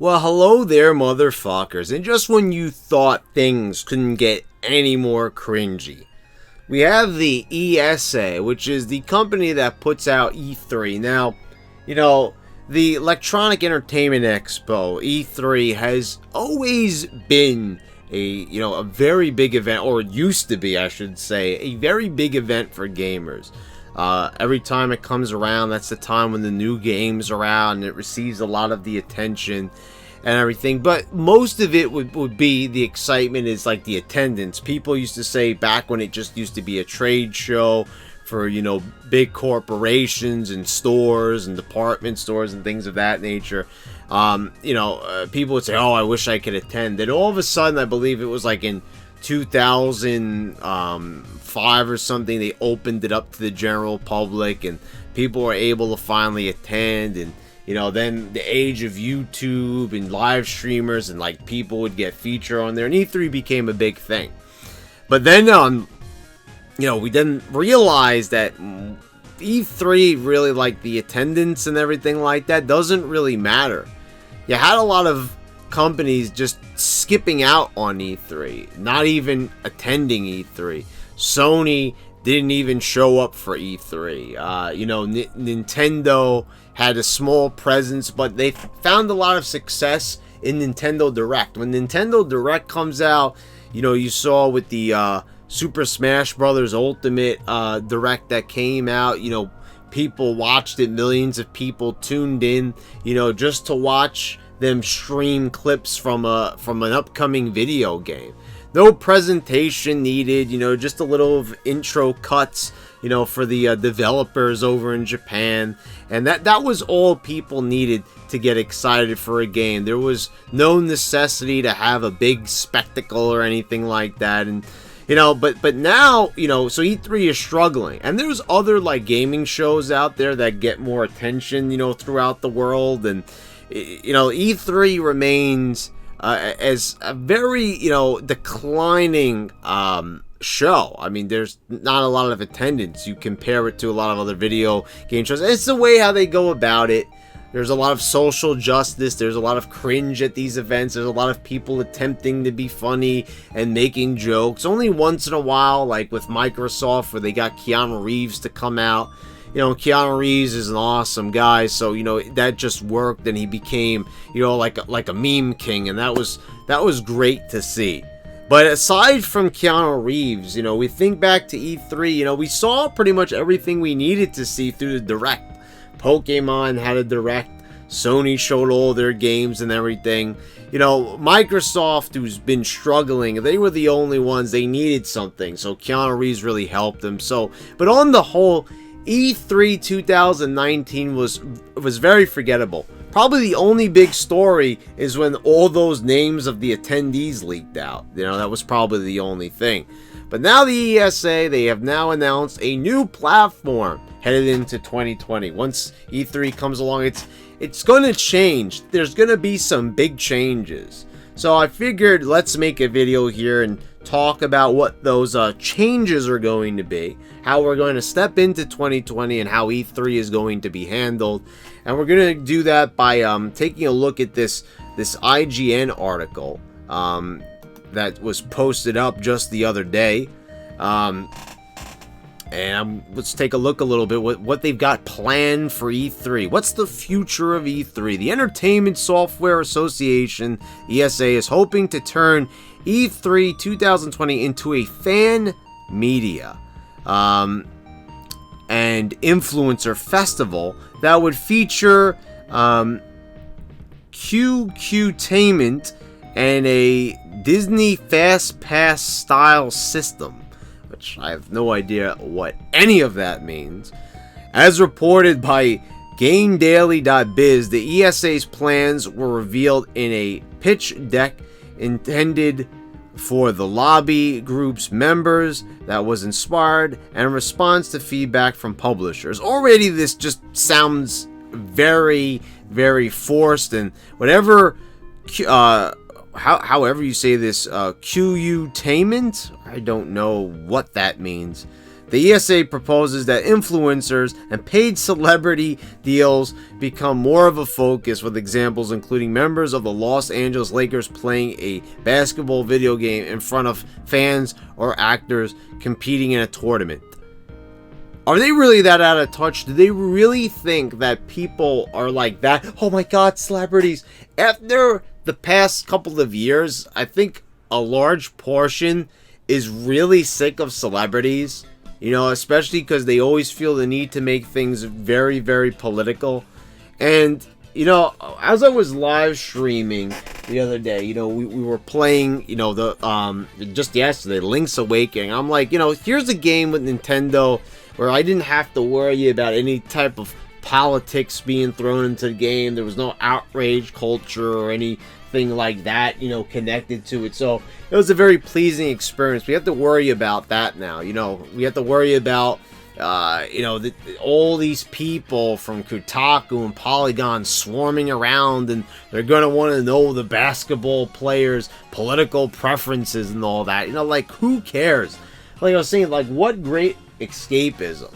Well, hello there, motherfuckers. And just when you thought things couldn't get any more cringy, we have the ESA, which is the company that puts out E3. Now, the Electronic Entertainment Expo, E3, has always been a very big event, or it used to be, I should say, a very big event for gamers. Every time it comes around, that's the time when the new games are out and it receives a lot of the attention and everything. But most of it would be the excitement is like the attendance. People used to say back when it just used to be a trade show for, big corporations and stores and department stores and things of that nature. People would say, oh, I wish I could attend. Then all of a sudden, I believe it was like in 2005 or something, they opened it up to the general public and people were able to finally attend. And then the age of YouTube and live streamers and like people would get featured on there, and E3 became a big thing. But then we didn't realize that E3 really, like, the attendance and everything like that doesn't really matter. You had a lot of companies just skipping out on E3, not even attending E3. Sony didn't even show up for E3. Nintendo had a small presence, but they found a lot of success in Nintendo Direct. When Nintendo Direct comes out, you saw with the Super Smash Bros. Ultimate Direct that came out, people watched it, millions of people tuned in, just to watch them stream clips from an upcoming video game. No presentation needed, just a little of intro cuts, for the developers over in Japan. And that was all people needed to get excited for a game. There was no necessity to have a big spectacle or anything like that. And but now, so E3 is struggling. And there's other like gaming shows out there that get more attention, throughout the world. And E3 remains as a very, declining show. I mean, there's not a lot of attendance. You compare it to a lot of other video game shows. It's the way how they go about it. There's a lot of social justice. There's a lot of cringe at these events. There's a lot of people attempting to be funny and making jokes. Only once in a while, like with Microsoft, where they got Keanu Reeves to come out. Keanu Reeves is an awesome guy, so that just worked, and he became like a meme king, and that was great to see. But aside from Keanu Reeves, we think back to E3, we saw pretty much everything we needed to see through the Direct. Pokemon had a Direct, Sony showed all their games and everything. Microsoft, who's been struggling, they were the only ones, they needed something, so Keanu Reeves really helped them. But on the whole, E3 2019 was very forgettable. Probably the only big story is when all those names of the attendees leaked out. That was probably the only thing. But now the ESA, they have now announced a new platform headed into 2020. Once E3 comes along, it's going to change. There's going to be some big changes. So I figured let's make a video here and talk about what those changes are going to be, how we're going to step into 2020, and how E3 is going to be handled. And we're going to do that by taking a look at this IGN article that was posted up just the other day. Let's take a look a little bit what they've got planned for E3. What's the future of E3? The Entertainment Software Association, ESA, is hoping to turn E3 2020 into a fan media and influencer festival that would feature QQtainment and a Disney Fast Pass style system, which I have no idea what any of that means. As reported by GameDaily.biz, the ESA's plans were revealed in a pitch deck intended for the lobby group's members that was inspired and in response to feedback from publishers. Already this just sounds very, very forced, and whatever however you say this, QUtainment, I don't know what that means. The ESA proposes that influencers and paid celebrity deals become more of a focus, with examples including members of the Los Angeles Lakers playing a basketball video game in front of fans or actors competing in a tournament. Are they really that out of touch? Do they really think that people are like that? Oh my God, celebrities. After the past couple of years, I think a large portion is really sick of celebrities. You know, especially because they always feel the need to make things very, very political. And, you know, as I was live streaming the other day, you know, we were playing, you know, just yesterday, Link's Awakening. I'm like, you know, here's a game with Nintendo where I didn't have to worry about any type of politics being thrown into the game. There was no outrage culture or anything like that, you know, connected to it. So it was a very pleasing experience. We have to worry about that now. You know, we have to worry about, you know, all these people from Kotaku and Polygon swarming around, and they're going to want to know the basketball players' political preferences and all that. You know, like, who cares? Like I was saying, like, what great escapism.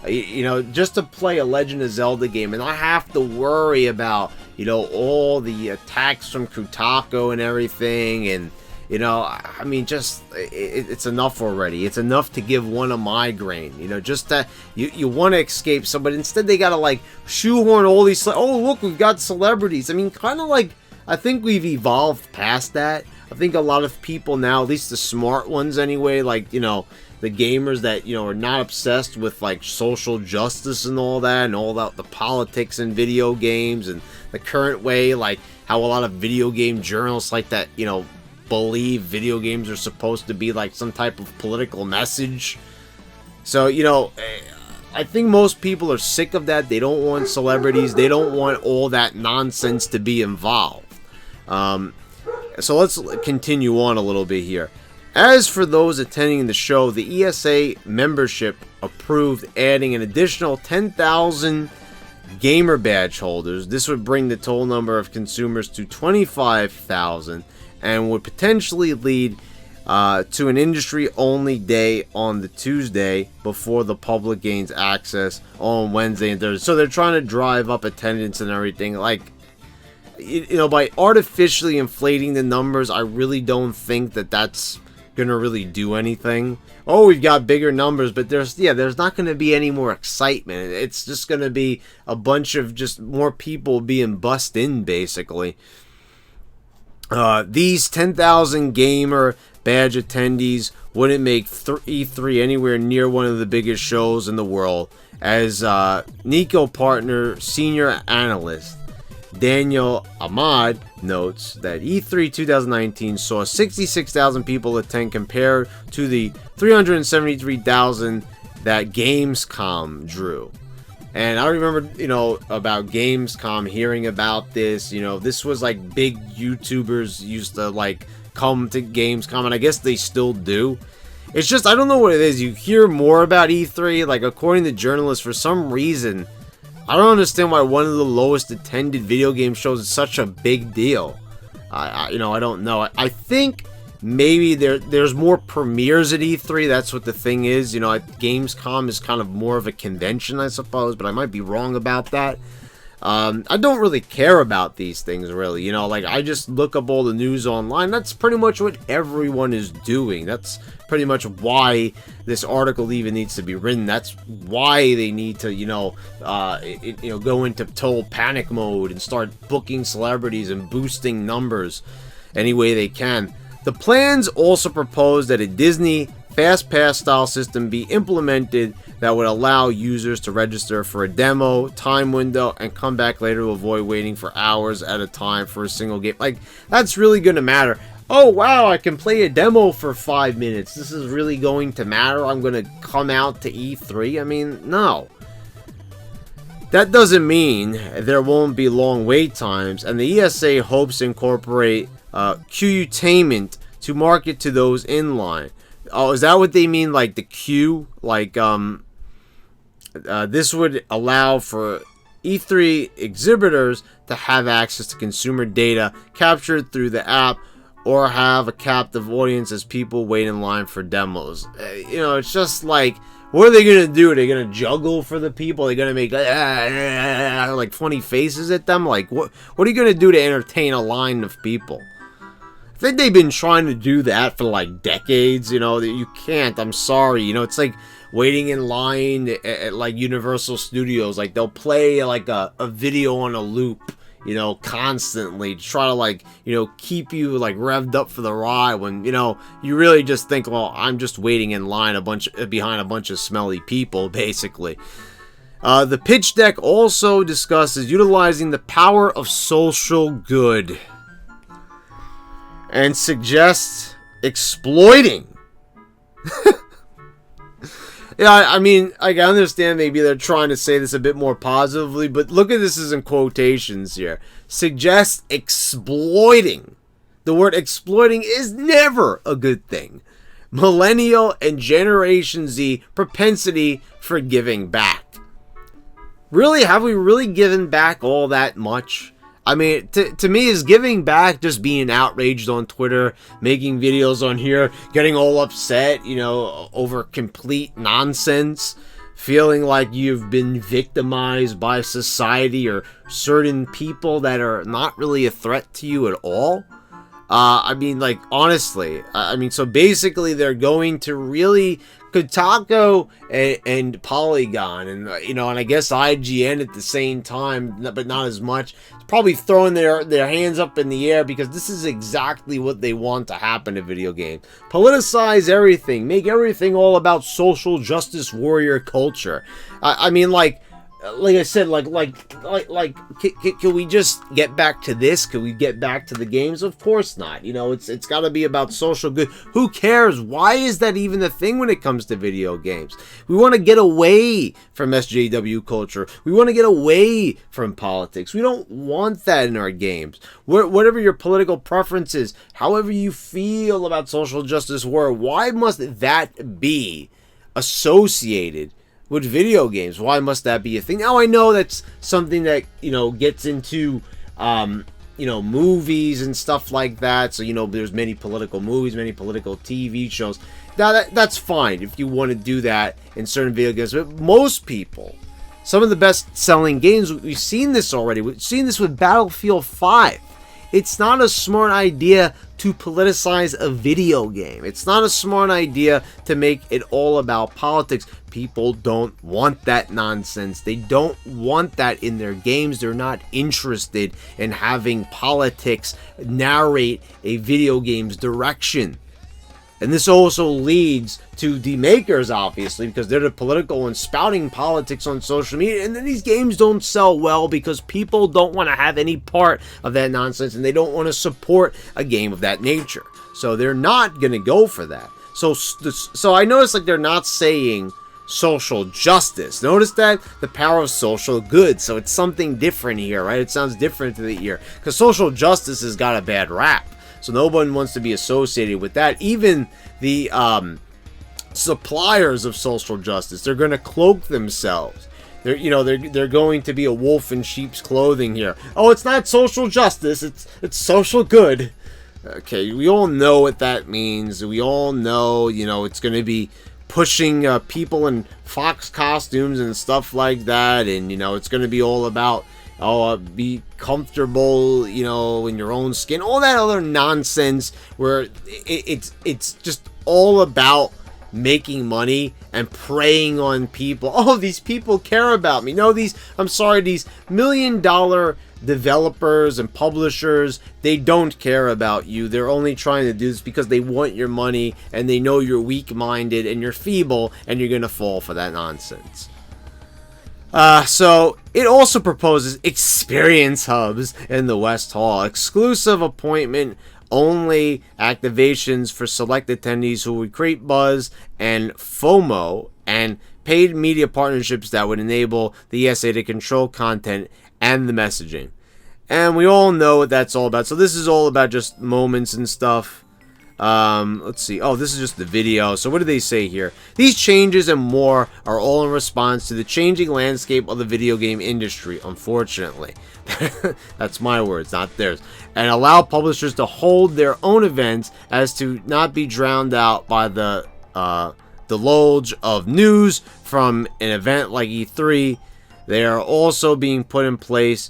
You know, just to play a Legend of Zelda game and not have to worry about, you know, all the attacks from Kotaku and everything. And, you know, I mean, just, it's enough already. It's enough to give one a migraine. You know, just that you want to escape somebody. Instead, they got to, like, shoehorn all these, oh, look, we've got celebrities. I mean, kind of like, I think we've evolved past that. I think a lot of people now, at least the smart ones anyway, like, you know, the gamers that, you know, are not obsessed with, like, social justice and all that, and all that, the politics in video games and the current way, like how a lot of video game journalists like that, you know, believe video games are supposed to be like some type of political message. So, you know, I think most people are sick of that. They don't want celebrities. They don't want all that nonsense to be involved. So let's continue on a little bit here. As for those attending the show, the ESA membership approved adding an additional 10,000 gamer badge holders. This would bring the total number of consumers to 25,000 and would potentially lead to an industry-only day on the Tuesday before the public gains access on Wednesday and Thursday. So they're trying to drive up attendance and everything. Like, you know, by artificially inflating the numbers, I really don't think that that's gonna really do anything. Oh, we've got bigger numbers, but there's not gonna be any more excitement. It's just gonna be a bunch of just more people being bussed in, basically. These 10,000 gamer badge attendees wouldn't make E3 anywhere near one of the biggest shows in the world, as Nico Partner senior analyst Daniel Ahmad notes that E3 2019 saw 66,000 people attend compared to the 373,000 that Gamescom drew. And I remember, you know, about Gamescom, hearing about this. You know, this was like big YouTubers used to like come to Gamescom, and I guess they still do. It's just, I don't know what it is. You hear more about E3, like according to journalists, for some reason, I don't understand why one of the lowest attended video game shows is such a big deal. You know, I don't know. I think maybe there's more premieres at E3. That's what the thing is. You know, Gamescom is kind of more of a convention, I suppose, but I might be wrong about that. I don't really care about these things, really. You know, like, I just look up all the news online. That's pretty much what everyone is doing. That's pretty much why this article even needs to be written. That's why they need to, you know, go into total panic mode and start booking celebrities and boosting numbers any way they can. The plans also propose that a Disney Fast Pass style system be implemented that would allow users to register for a demo time window and come back later to avoid waiting for hours at a time for a single game. Like, that's really going to matter. Oh, wow, I can play a demo for 5 minutes. This is really going to matter. I'm going to come out to E3. I mean, no. That doesn't mean there won't be long wait times, and the ESA hopes to incorporate Qutainment to market to those in line. Oh, is that what they mean? Like the queue? Like, this would allow for E3 exhibitors to have access to consumer data captured through the app, or have a captive audience as people wait in line for demos. You know, it's just like, What are they gonna do? Are they gonna juggle for the people? Are they gonna make like funny faces at them? Like what are you gonna do to entertain a line of people? I think they've been trying to do that for like decades. You know that you can't. I'm sorry. You know it's like waiting in line at like Universal Studios. Like they'll play like a video on a loop, you know, constantly to try to like, you know, keep you like revved up for the ride when, you know, you really just think, well, I'm just waiting in line behind a bunch of smelly people, basically. The pitch deck also discusses utilizing the power of social good and suggests exploiting. Yeah, I mean, I can understand maybe they're trying to say this a bit more positively, but look at this as in quotations here. Suggest exploiting. The word exploiting is never a good thing. Millennial and Generation Z propensity for giving back. Really, have we really given back all that much? I mean, to me, is giving back just being outraged on Twitter, making videos on here, getting all upset, you know, over complete nonsense, feeling like you've been victimized by society or certain people that are not really a threat to you at all? I mean, like, honestly, I mean, so basically they're going to really... Kotaku and Polygon and, you know, and I guess IGN at the same time, but not as much, probably throwing their hands up in the air because this is exactly what they want to happen to video games. Politicize everything, make everything all about social justice warrior culture. I mean, like I said, can we just get back to this? Can we get back to the games? Of course not. You know, it's got to be about social good. Who cares? Why is that even a thing when it comes to video games? We want to get away from SJW culture. We want to get away from politics. We don't want that in our games. Whatever your political preference is, however you feel about social justice war, why must that be associated with video games? Why must that be a thing? Now I know that's something that, you know, gets into you know, movies and stuff like that. So, you know, there's many political movies, many political TV shows. Now that's fine if you want to do that in certain video games. But most people, some of the best selling games, we've seen this already. We've seen this with Battlefield 5. It's not a smart idea to politicize a video game. It's not a smart idea to make it all about politics. People don't want that nonsense. They don't want that in their games. They're not interested in having politics narrate a video game's direction. And this also leads to the makers, obviously, because they're the political and spouting politics on social media. And then these games don't sell well because people don't want to have any part of that nonsense and they don't want to support a game of that nature. So they're not going to go for that. So I noticed like they're not saying social justice. Notice that? The power of social good. So it's something different here, right? It sounds different to the ear. Because social justice has got a bad rap. So no one wants to be associated with that. Even the suppliers of social justice, they're going to cloak themselves. They're going to be a wolf in sheep's clothing here. Oh, it's not social justice. It's social good. Okay, we all know what that means. We all know, you know, it's going to be pushing people in fox costumes and stuff like that. And, you know, it's going to be all about be comfortable, you know, in your own skin, all that other nonsense where it's just all about making money and preying on people. Oh, these people care about me. No, these $1 million developers and publishers, they don't care about you. They're only trying to do this because they want your money and they know you're weak-minded and you're feeble and you're gonna fall for that nonsense. So it also proposes experience hubs in the West Hall, exclusive appointment only activations for select attendees who would create buzz and FOMO, and paid media partnerships that would enable the ESA to control content and the messaging. And we all know what that's all about. So this is all about just moments and stuff. Let's see. Oh, this is just the video. So what do they say here? These changes and more are all in response to the changing landscape of the video game industry, unfortunately. That's my words, not theirs. And allow publishers to hold their own events as to not be drowned out by the deluge of news from an event like E3. They are also being put in place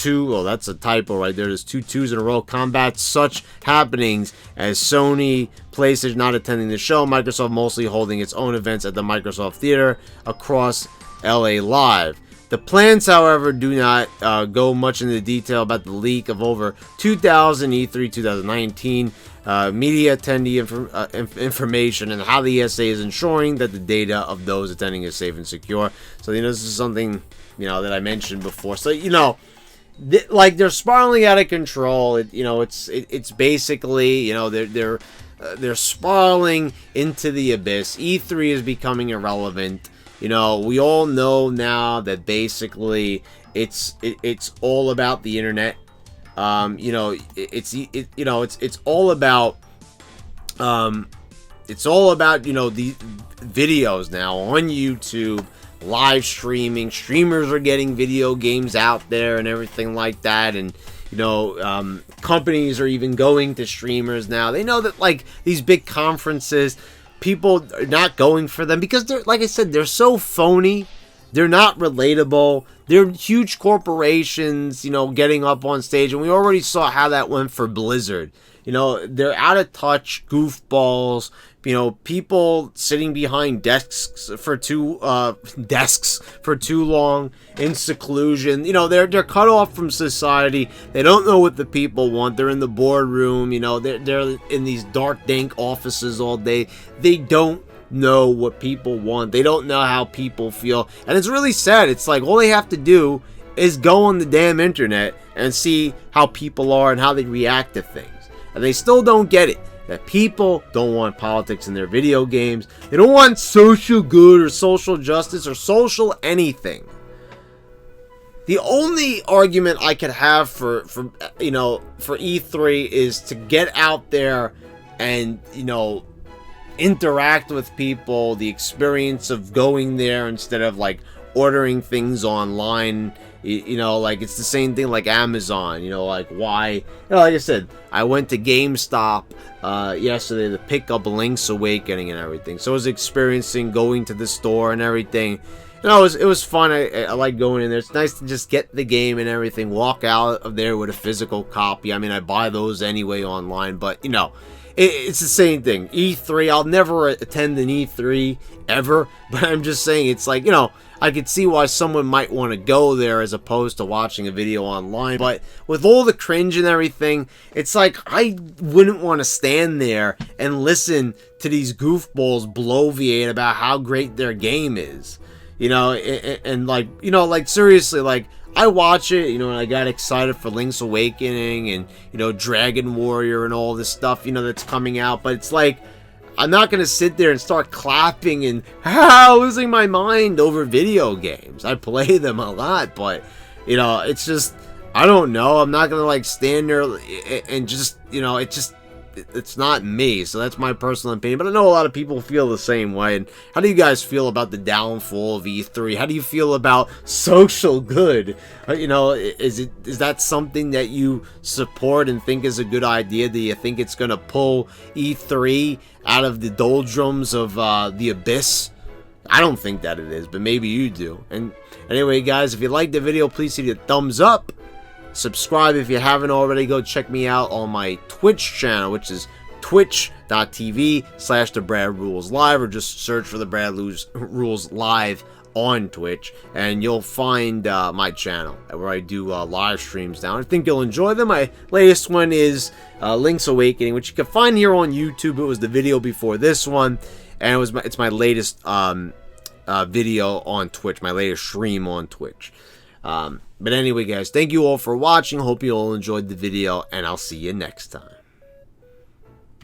oh, that's a typo right there. There's 2 2s in a row. Combat such happenings as Sony, PlayStation not attending the show, Microsoft mostly holding its own events at the Microsoft Theater across LA Live. The plans, however, do not go much into detail about the leak of over 2,000 E3 2019 media attendee information and how the ESA is ensuring that the data of those attending is safe and secure. So, this is something, that I mentioned before. So, like they're spiraling out of control. It's basically, they're spiraling into the abyss. E3 is becoming irrelevant. We all know now that basically it's all about the internet. It's all about the videos now on YouTube. Live streaming, streamers are getting video games out there and everything like that, and companies are even going to streamers now. They know that like these big conferences, people are not going for them because they're, like I said, they're so phony. They're not relatable. They're huge corporations, getting up on stage, and we already saw how that went for Blizzard. They're out of touch, goofballs. People sitting behind desks for too long in seclusion. They're cut off from society. They don't know what the people want. They're in the boardroom. They're in these dark, dank offices all day. They don't know what people want. They don't know how people feel, and it's really sad. It's like all they have to do is go on the damn internet and see how people are and how they react to things, and they still don't get it. That people don't want politics in their video games. They don't want social good or social justice or social anything. The only argument I could have for E3 is to get out there and interact with people, the experience of going there instead of like ordering things online. Like it's the same thing like Amazon, like why, like I said, I went to GameStop yesterday to pick up Link's Awakening and everything. So I was experiencing going to the store and everything. It was fun. I like going in there. It's nice to just get the game and everything, walk out of there with a physical copy. I mean, I buy those anyway online, but it's the same thing. E3, I'll never attend an E3 ever, but I'm just saying it's like, I could see why someone might want to go there as opposed to watching a video online. But with all the cringe and everything, it's like I wouldn't want to stand there and listen to these goofballs bloviate about how great their game is. And like, like seriously, like I watch it, and I got excited for Link's Awakening and, Dragon Warrior and all this stuff, that's coming out. But it's like, I'm not going to sit there and start clapping and losing my mind over video games. I play them a lot, but, it's just, I don't know. I'm not going to like stand there and just, it's not me. So that's my personal opinion. But I know a lot of people feel the same way. And how do you guys feel about the downfall of E3? How do you feel about social good? Is that something that you support and think is a good idea? Do you think it's going to pull E3 out of the doldrums of the abyss? I don't think that it is, but maybe you do. And anyway, guys, if you liked the video, please hit the thumbs up. Subscribe if you haven't already. Go check me out on my Twitch channel, which is twitch.tv/TheBradRulesLive, or just search for The Brad Rules Live on Twitch, and you'll find my channel where I do live streams now. I think you'll enjoy them. My latest one is Link's Awakening, which you can find here on YouTube. It was the video before this one, and it's my latest video on Twitch, my latest stream on Twitch. But anyway, guys, thank you all for watching. Hope you all enjoyed the video, and I'll see you next time.